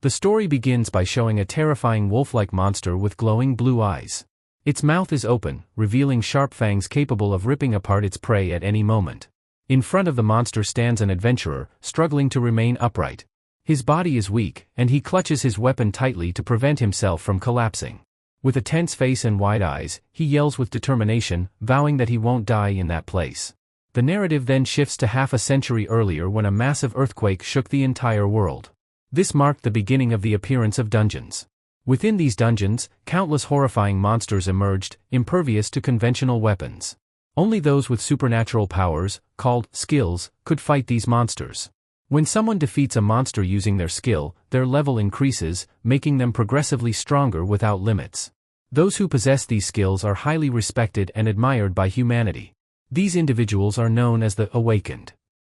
The story begins by showing a terrifying wolf-like monster with glowing blue eyes. Its mouth is open, revealing sharp fangs capable of ripping apart its prey at any moment. In front of the monster stands an adventurer, struggling to remain upright. His body is weak, and he clutches his weapon tightly to prevent himself from collapsing. With a tense face and wide eyes, he yells with determination, vowing that he won't die in that place. The narrative then shifts to half a century earlier when a massive earthquake shook the entire world. This marked the beginning of the appearance of dungeons. Within these dungeons, countless horrifying monsters emerged, impervious to conventional weapons. Only those with supernatural powers, called skills, could fight these monsters. When someone defeats a monster using their skill, their level increases, making them progressively stronger without limits. Those who possess these skills are highly respected and admired by humanity. These individuals are known as the Awakened.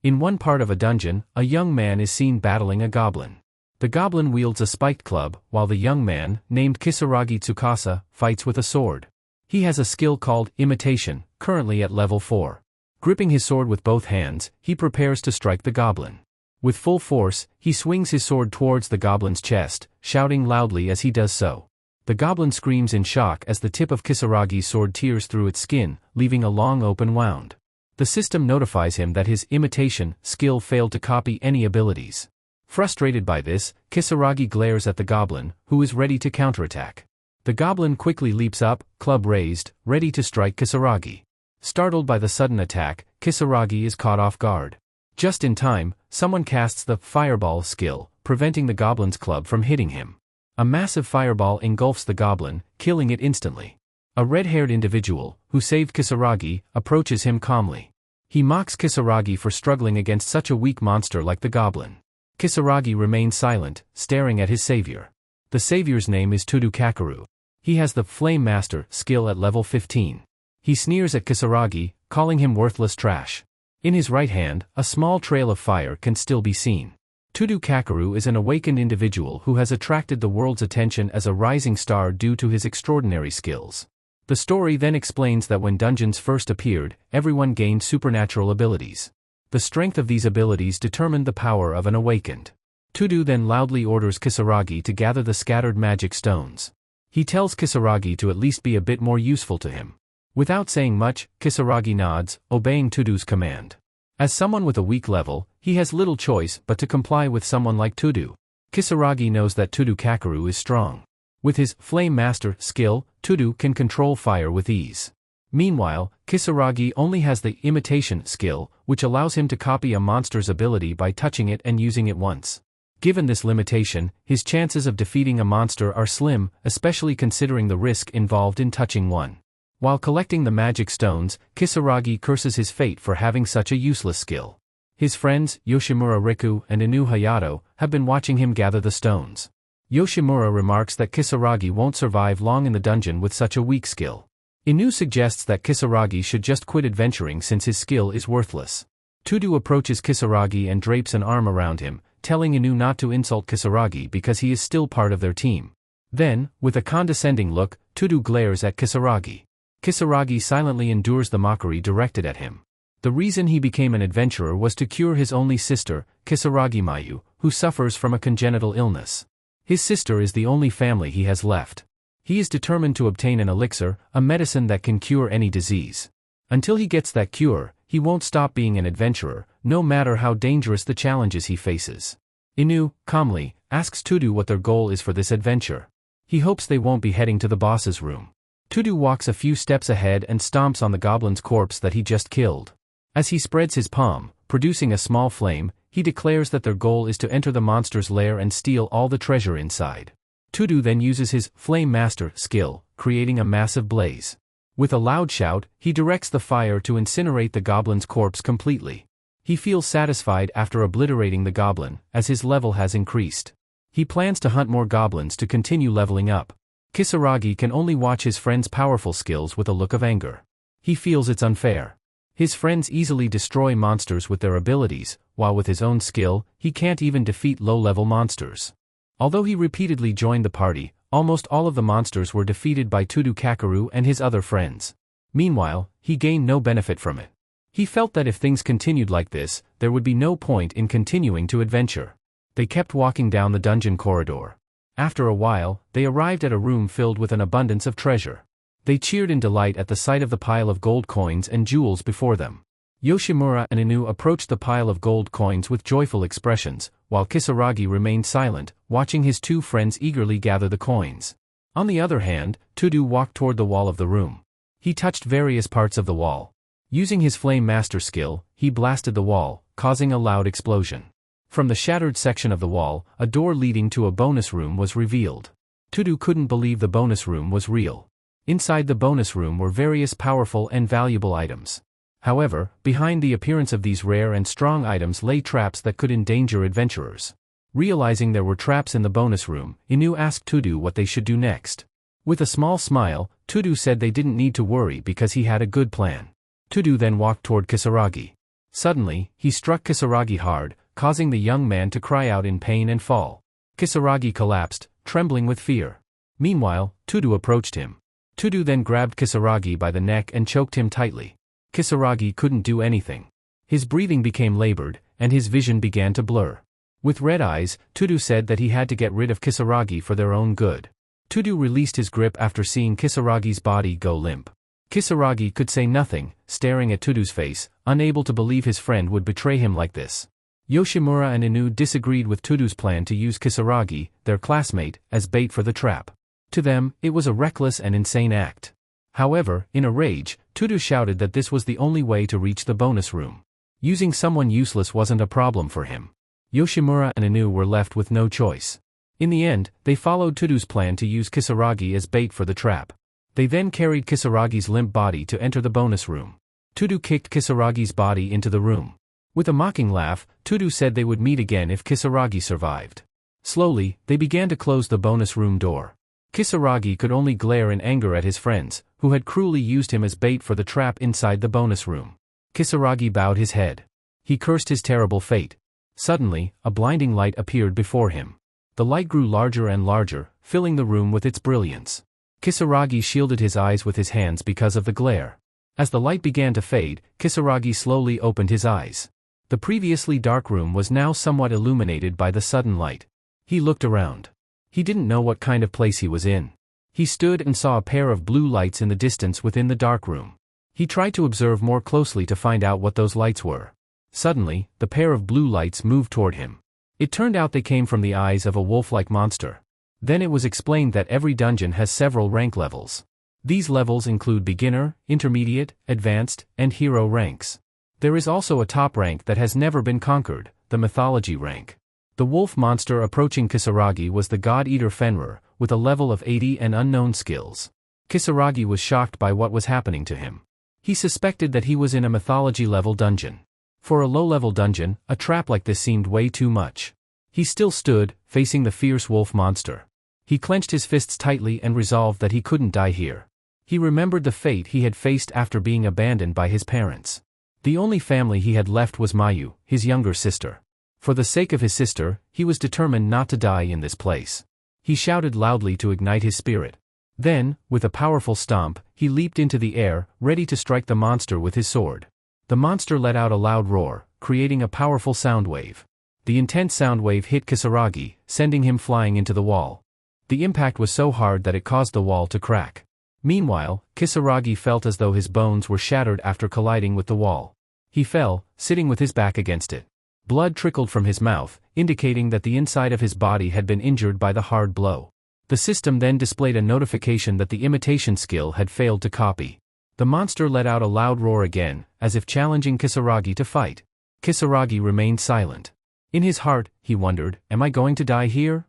In one part of a dungeon, a young man is seen battling a goblin. The goblin wields a spiked club, while the young man, named Kisaragi Tsukasa, fights with a sword. He has a skill called imitation, currently at level 4. Gripping his sword with both hands, he prepares to strike the goblin. With full force, he swings his sword towards the goblin's chest, shouting loudly as he does so. The goblin screams in shock as the tip of Kisaragi's sword tears through its skin, leaving a long open wound. The system notifies him that his imitation skill failed to copy any abilities. Frustrated by this, Kisaragi glares at the goblin, who is ready to counterattack. The goblin quickly leaps up, club raised, ready to strike Kisaragi. Startled by the sudden attack, Kisaragi is caught off guard. Just in time, someone casts the fireball skill, preventing the goblin's club from hitting him. A massive fireball engulfs the goblin, killing it instantly. A red-haired individual, who saved Kisaragi, approaches him calmly. He mocks Kisaragi for struggling against such a weak monster like the goblin. Kisaragi remains silent, staring at his savior. The savior's name is Tudu Kakeru. He has the Flame Master skill at level 15. He sneers at Kisaragi, calling him worthless trash. In his right hand, a small trail of fire can still be seen. Tudu Kakeru is an awakened individual who has attracted the world's attention as a rising star due to his extraordinary skills. The story then explains that when dungeons first appeared, everyone gained supernatural abilities. The strength of these abilities determined the power of an awakened. Tudu then loudly orders Kisaragi to gather the scattered magic stones. He tells Kisaragi to at least be a bit more useful to him. Without saying much, Kisaragi nods, obeying Tudu's command. As someone with a weak level, he has little choice but to comply with someone like Tudu. Kisaragi knows that Tudu Kakeru is strong. With his Flame Master skill, Tudu can control fire with ease. Meanwhile, Kisaragi only has the imitation skill, which allows him to copy a monster's ability by touching it and using it once. Given this limitation, his chances of defeating a monster are slim, especially considering the risk involved in touching one. While collecting the magic stones, Kisaragi curses his fate for having such a useless skill. His friends, Yoshimura Riku and Inu Hayato, have been watching him gather the stones. Yoshimura remarks that Kisaragi won't survive long in the dungeon with such a weak skill. Inu suggests that Kisaragi should just quit adventuring since his skill is worthless. Tudu approaches Kisaragi and drapes an arm around him, telling Inu not to insult Kisaragi because he is still part of their team. Then, with a condescending look, Tudu glares at Kisaragi. Kisaragi silently endures the mockery directed at him. The reason he became an adventurer was to cure his only sister, Kisaragi Mayu, who suffers from a congenital illness. His sister is the only family he has left. He is determined to obtain an elixir, a medicine that can cure any disease. Until he gets that cure, he won't stop being an adventurer, no matter how dangerous the challenges he faces. Inu, calmly, asks Tudu what their goal is for this adventure. He hopes they won't be heading to the boss's room. Tudu walks a few steps ahead and stomps on the goblin's corpse that he just killed. As he spreads his palm, producing a small flame, he declares that their goal is to enter the monster's lair and steal all the treasure inside. Tudu then uses his Flame Master skill, creating a massive blaze. With a loud shout, he directs the fire to incinerate the goblin's corpse completely. He feels satisfied after obliterating the goblin, as his level has increased. He plans to hunt more goblins to continue leveling up. Kisaragi can only watch his friend's powerful skills with a look of anger. He feels it's unfair. His friends easily destroy monsters with their abilities, while with his own skill, he can't even defeat low-level monsters. Although he repeatedly joined the party, almost all of the monsters were defeated by Tudu Kakeru and his other friends. Meanwhile, he gained no benefit from it. He felt that if things continued like this, there would be no point in continuing to adventure. They kept walking down the dungeon corridor. After a while, they arrived at a room filled with an abundance of treasure. They cheered in delight at the sight of the pile of gold coins and jewels before them. Yoshimura and Inu approached the pile of gold coins with joyful expressions, while Kisaragi remained silent, watching his two friends eagerly gather the coins. On the other hand, Tudu walked toward the wall of the room. He touched various parts of the wall. Using his flame master skill, he blasted the wall, causing a loud explosion. From the shattered section of the wall, a door leading to a bonus room was revealed. Tudu couldn't believe the bonus room was real. Inside the bonus room were various powerful and valuable items. However, behind the appearance of these rare and strong items lay traps that could endanger adventurers. Realizing there were traps in the bonus room, Inu asked Tudu what they should do next. With a small smile, Tudu said they didn't need to worry because he had a good plan. Tudu then walked toward Kisaragi. Suddenly, he struck Kisaragi hard, causing the young man to cry out in pain and fall. Kisaragi collapsed, trembling with fear. Meanwhile, Tudu approached him. Tudu then grabbed Kisaragi by the neck and choked him tightly. Kisaragi couldn't do anything. His breathing became labored, and his vision began to blur. With red eyes, Tudu said that he had to get rid of Kisaragi for their own good. Tudu released his grip after seeing Kisaragi's body go limp. Kisaragi could say nothing, staring at Tudu's face, unable to believe his friend would betray him like this. Yoshimura and Inu disagreed with Tudu's plan to use Kisaragi, their classmate, as bait for the trap. To them, it was a reckless and insane act. However, in a rage, Tudu shouted that this was the only way to reach the bonus room. Using someone useless wasn't a problem for him. Yoshimura and Inu were left with no choice. In the end, they followed Tudu's plan to use Kisaragi as bait for the trap. They then carried Kisaragi's limp body to enter the bonus room. Tudu kicked Kisaragi's body into the room. With a mocking laugh, Tudu said they would meet again if Kisaragi survived. Slowly, they began to close the bonus room door. Kisaragi could only glare in anger at his friends, who had cruelly used him as bait for the trap inside the bonus room. Kisaragi bowed his head. He cursed his terrible fate. Suddenly, a blinding light appeared before him. The light grew larger and larger, filling the room with its brilliance. Kisaragi shielded his eyes with his hands because of the glare. As the light began to fade, Kisaragi slowly opened his eyes. The previously dark room was now somewhat illuminated by the sudden light. He looked around. He didn't know what kind of place he was in. He stood and saw a pair of blue lights in the distance within the dark room. He tried to observe more closely to find out what those lights were. Suddenly, the pair of blue lights moved toward him. It turned out they came from the eyes of a wolf-like monster. Then it was explained that every dungeon has several rank levels. These levels include beginner, intermediate, advanced, and hero ranks. There is also a top rank that has never been conquered, the mythology rank. The wolf monster approaching Kisaragi was the god-eater Fenrir, with a level of 80 and unknown skills. Kisaragi was shocked by what was happening to him. He suspected that he was in a mythology-level dungeon. For a low-level dungeon, a trap like this seemed way too much. He still stood, facing the fierce wolf monster. He clenched his fists tightly and resolved that he couldn't die here. He remembered the fate he had faced after being abandoned by his parents. The only family he had left was Mayu, his younger sister. For the sake of his sister, he was determined not to die in this place. He shouted loudly to ignite his spirit. Then, with a powerful stomp, he leaped into the air, ready to strike the monster with his sword. The monster let out a loud roar, creating a powerful sound wave. The intense sound wave hit Kisaragi, sending him flying into the wall. The impact was so hard that it caused the wall to crack. Meanwhile, Kisaragi felt as though his bones were shattered after colliding with the wall. He fell, sitting with his back against it. Blood trickled from his mouth, indicating that the inside of his body had been injured by the hard blow. The system then displayed a notification that the imitation skill had failed to copy. The monster let out a loud roar again, as if challenging Kisaragi to fight. Kisaragi remained silent. In his heart, he wondered, am I going to die here?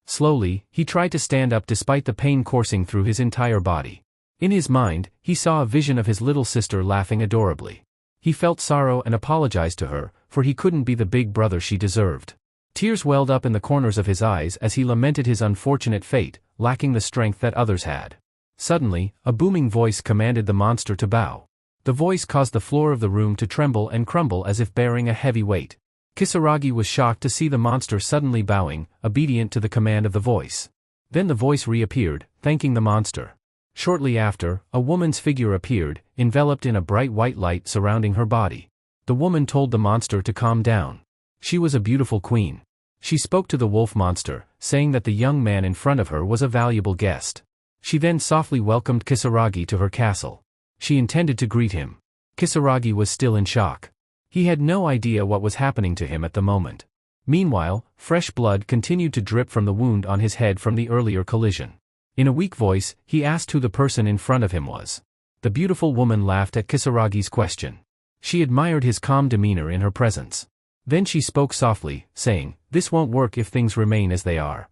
Slowly, he tried to stand up despite the pain coursing through his entire body. In his mind, he saw a vision of his little sister laughing adorably. He felt sorrow and apologized to her, for he couldn't be the big brother she deserved. Tears welled up in the corners of his eyes as he lamented his unfortunate fate, lacking the strength that others had. Suddenly, a booming voice commanded the monster to bow. The voice caused the floor of the room to tremble and crumble as if bearing a heavy weight. Kisaragi was shocked to see the monster suddenly bowing, obedient to the command of the voice. Then the voice reappeared, thanking the monster. Shortly after, a woman's figure appeared, enveloped in a bright white light surrounding her body. The woman told the monster to calm down. She was a beautiful queen. She spoke to the wolf monster, saying that the young man in front of her was a valuable guest. She then softly welcomed Kisaragi to her castle. She intended to greet him. Kisaragi was still in shock. He had no idea what was happening to him at the moment. Meanwhile, fresh blood continued to drip from the wound on his head from the earlier collision. In a weak voice, he asked who the person in front of him was. The beautiful woman laughed at Kisaragi's question. She admired his calm demeanor in her presence. Then she spoke softly, saying, "This won't work if things remain as they are."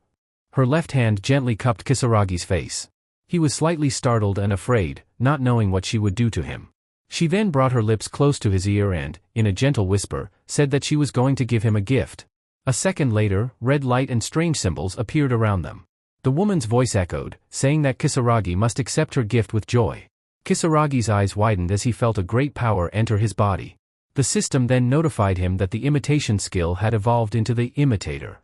Her left hand gently cupped Kisaragi's face. He was slightly startled and afraid, not knowing what she would do to him. She then brought her lips close to his ear and, in a gentle whisper, said that she was going to give him a gift. A second later, red light and strange symbols appeared around them. The woman's voice echoed, saying that Kisaragi must accept her gift with joy. Kisaragi's eyes widened as he felt a great power enter his body. The system then notified him that the imitation skill had evolved into the imitator.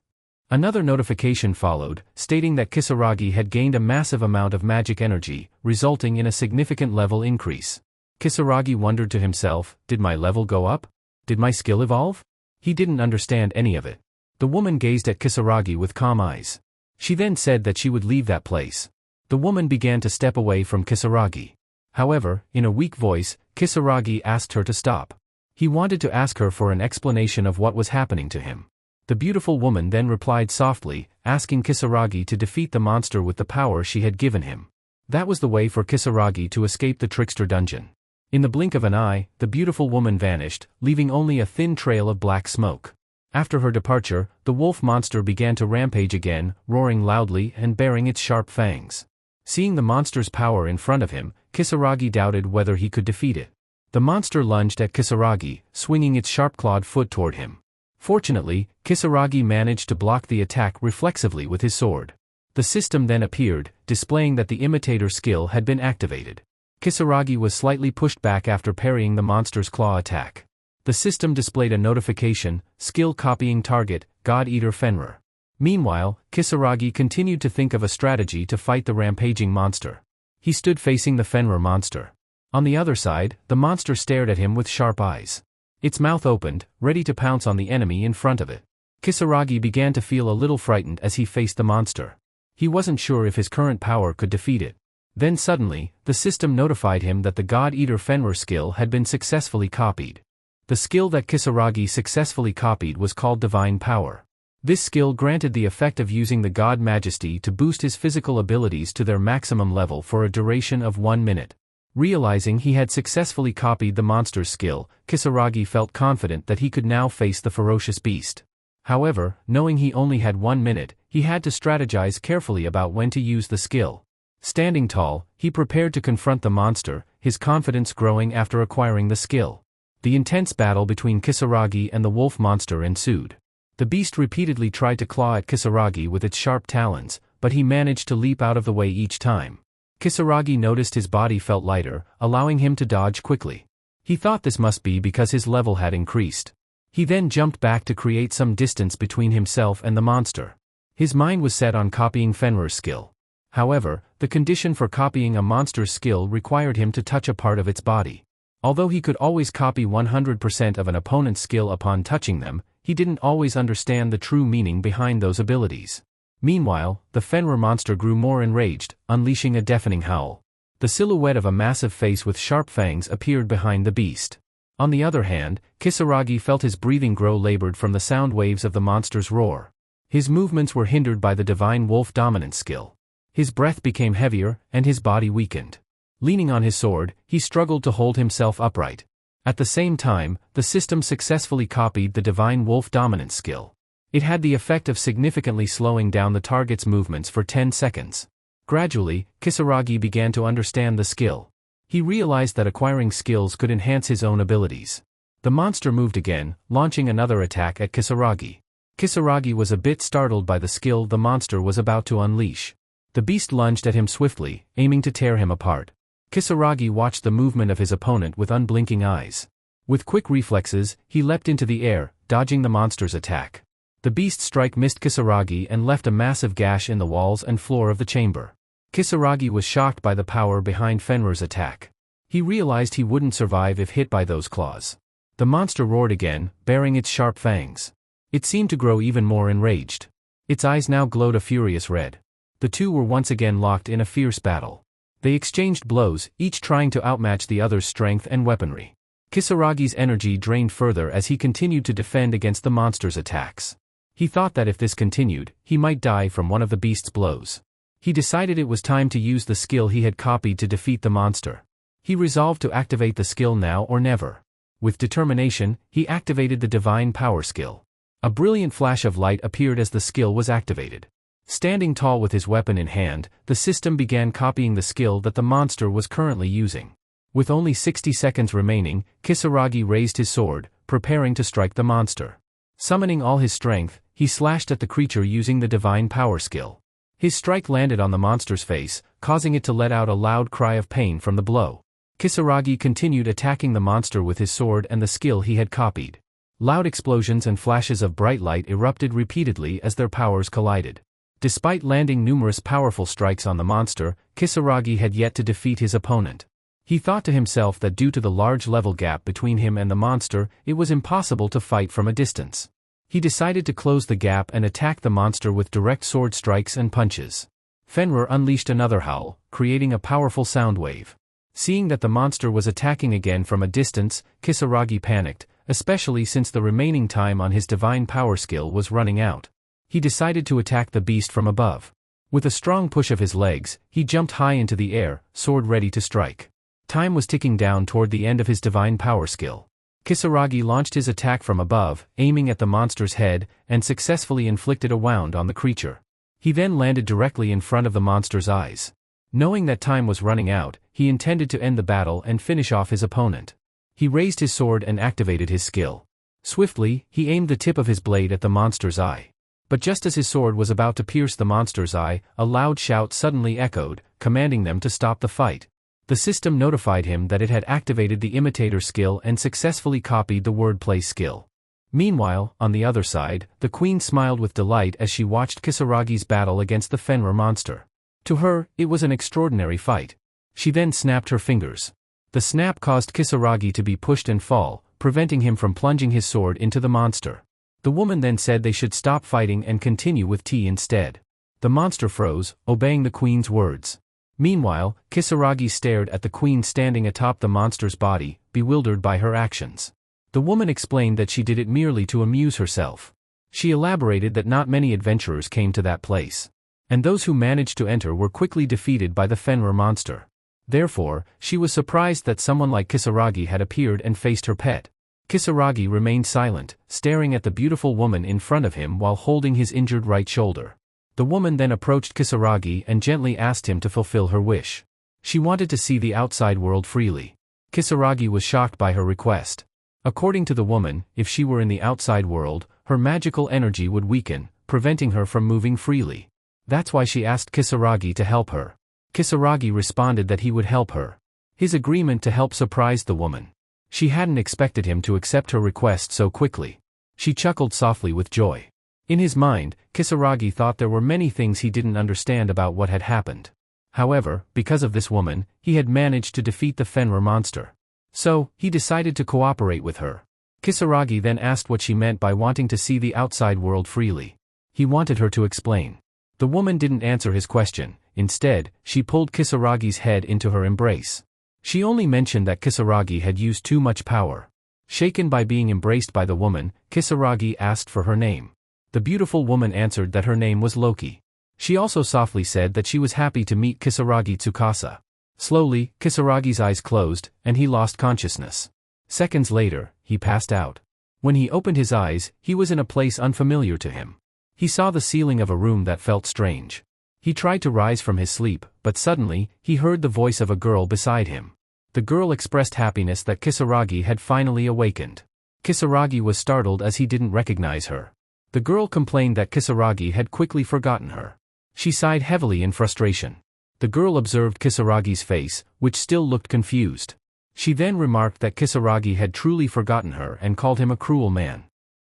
Another notification followed, stating that Kisaragi had gained a massive amount of magic energy, resulting in a significant level increase. Kisaragi wondered to himself, did my level go up? Did my skill evolve? He didn't understand any of it. The woman gazed at Kisaragi with calm eyes. She then said that she would leave that place. The woman began to step away from Kisaragi. However, in a weak voice, Kisaragi asked her to stop. He wanted to ask her for an explanation of what was happening to him. The beautiful woman then replied softly, asking Kisaragi to defeat the monster with the power she had given him. That was the way for Kisaragi to escape the trickster dungeon. In the blink of an eye, the beautiful woman vanished, leaving only a thin trail of black smoke. After her departure, the wolf monster began to rampage again, roaring loudly and baring its sharp fangs. Seeing the monster's power in front of him, Kisaragi doubted whether he could defeat it. The monster lunged at Kisaragi, swinging its sharp-clawed foot toward him. Fortunately, Kisaragi managed to block the attack reflexively with his sword. The system then appeared, displaying that the imitator skill had been activated. Kisaragi was slightly pushed back after parrying the monster's claw attack. The system displayed a notification, skill copying target, God-Eater Fenrir. Meanwhile, Kisaragi continued to think of a strategy to fight the rampaging monster. He stood facing the Fenrir monster. On the other side, the monster stared at him with sharp eyes. Its mouth opened, ready to pounce on the enemy in front of it. Kisaragi began to feel a little frightened as he faced the monster. He wasn't sure if his current power could defeat it. Then suddenly, the system notified him that the God-Eater Fenrir skill had been successfully copied. The skill that Kisaragi successfully copied was called Divine Power. This skill granted the effect of using the God Majesty to boost his physical abilities to their maximum level for a duration of 1 minute. Realizing he had successfully copied the monster's skill, Kisaragi felt confident that he could now face the ferocious beast. However, knowing he only had 1 minute, he had to strategize carefully about when to use the skill. Standing tall, he prepared to confront the monster, his confidence growing after acquiring the skill. The intense battle between Kisaragi and the wolf monster ensued. The beast repeatedly tried to claw at Kisaragi with its sharp talons, but he managed to leap out of the way each time. Kisaragi noticed his body felt lighter, allowing him to dodge quickly. He thought this must be because his level had increased. He then jumped back to create some distance between himself and the monster. His mind was set on copying Fenrir's skill. However, the condition for copying a monster's skill required him to touch a part of its body. Although he could always copy 100% of an opponent's skill upon touching them, he didn't always understand the true meaning behind those abilities. Meanwhile, the Fenrir monster grew more enraged, unleashing a deafening howl. The silhouette of a massive face with sharp fangs appeared behind the beast. On the other hand, Kisaragi felt his breathing grow labored from the sound waves of the monster's roar. His movements were hindered by the divine wolf dominance skill. His breath became heavier, and his body weakened. Leaning on his sword, he struggled to hold himself upright. At the same time, the system successfully copied the divine wolf dominance skill. It had the effect of significantly slowing down the target's movements for 10 seconds. Gradually, Kisaragi began to understand the skill. He realized that acquiring skills could enhance his own abilities. The monster moved again, launching another attack at Kisaragi. Kisaragi was a bit startled by the skill the monster was about to unleash. The beast lunged at him swiftly, aiming to tear him apart. Kisaragi watched the movement of his opponent with unblinking eyes. With quick reflexes, he leapt into the air, dodging the monster's attack. The beast's strike missed Kisaragi and left a massive gash in the walls and floor of the chamber. Kisaragi was shocked by the power behind Fenrir's attack. He realized he wouldn't survive if hit by those claws. The monster roared again, baring its sharp fangs. It seemed to grow even more enraged. Its eyes now glowed a furious red. The two were once again locked in a fierce battle. They exchanged blows, each trying to outmatch the other's strength and weaponry. Kisaragi's energy drained further as he continued to defend against the monster's attacks. He thought that if this continued, he might die from one of the beast's blows. He decided it was time to use the skill he had copied to defeat the monster. He resolved to activate the skill now or never. With determination, he activated the divine power skill. A brilliant flash of light appeared as the skill was activated. Standing tall with his weapon in hand, the system began copying the skill that the monster was currently using. With only 60 seconds remaining, Kisaragi raised his sword, preparing to strike the monster. Summoning all his strength, he slashed at the creature using the divine power skill. His strike landed on the monster's face, causing it to let out a loud cry of pain from the blow. Kisaragi continued attacking the monster with his sword and the skill he had copied. Loud explosions and flashes of bright light erupted repeatedly as their powers collided. Despite landing numerous powerful strikes on the monster, Kisaragi had yet to defeat his opponent. He thought to himself that due to the large level gap between him and the monster, it was impossible to fight from a distance. He decided to close the gap and attack the monster with direct sword strikes and punches. Fenrir unleashed another howl, creating a powerful sound wave. Seeing that the monster was attacking again from a distance, Kisaragi panicked, especially since the remaining time on his divine power skill was running out. He decided to attack the beast from above. With a strong push of his legs, he jumped high into the air, sword ready to strike. Time was ticking down toward the end of his divine power skill. Kisaragi launched his attack from above, aiming at the monster's head, and successfully inflicted a wound on the creature. He then landed directly in front of the monster's eyes. Knowing that time was running out, he intended to end the battle and finish off his opponent. He raised his sword and activated his skill. Swiftly, he aimed the tip of his blade at the monster's eye. But just as his sword was about to pierce the monster's eye, a loud shout suddenly echoed, commanding them to stop the fight. The system notified him that it had activated the imitator skill and successfully copied the wordplay skill. Meanwhile, on the other side, the queen smiled with delight as she watched Kisaragi's battle against the Fenrir monster. To her, it was an extraordinary fight. She then snapped her fingers. The snap caused Kisaragi to be pushed and fall, preventing him from plunging his sword into the monster. The woman then said they should stop fighting and continue with tea instead. The monster froze, obeying the queen's words. Meanwhile, Kisaragi stared at the queen standing atop the monster's body, bewildered by her actions. The woman explained that she did it merely to amuse herself. She elaborated that not many adventurers came to that place. And those who managed to enter were quickly defeated by the Fenrir monster. Therefore, she was surprised that someone like Kisaragi had appeared and faced her pet. Kisaragi remained silent, staring at the beautiful woman in front of him while holding his injured right shoulder. The woman then approached Kisaragi and gently asked him to fulfill her wish. She wanted to see the outside world freely. Kisaragi was shocked by her request. According to the woman, if she were in the outside world, her magical energy would weaken, preventing her from moving freely. That's why she asked Kisaragi to help her. Kisaragi responded that he would help her. His agreement to help surprised the woman. She hadn't expected him to accept her request so quickly. She chuckled softly with joy. In his mind, Kisaragi thought there were many things he didn't understand about what had happened. However, because of this woman, he had managed to defeat the Fenrir monster. So, he decided to cooperate with her. Kisaragi then asked what she meant by wanting to see the outside world freely. He wanted her to explain. The woman didn't answer his question. Instead, she pulled Kisaragi's head into her embrace. She only mentioned that Kisaragi had used too much power. Shaken by being embraced by the woman, Kisaragi asked for her name. The beautiful woman answered that her name was Loki. She also softly said that she was happy to meet Kisaragi Tsukasa. Slowly, Kisaragi's eyes closed, and he lost consciousness. Seconds later, he passed out. When he opened his eyes, he was in a place unfamiliar to him. He saw the ceiling of a room that felt strange. He tried to rise from his sleep, but suddenly, he heard the voice of a girl beside him. The girl expressed happiness that Kisaragi had finally awakened. Kisaragi was startled as he didn't recognize her. The girl complained that Kisaragi had quickly forgotten her. She sighed heavily in frustration. The girl observed Kisaragi's face, which still looked confused. She then remarked that Kisaragi had truly forgotten her and called him a cruel man.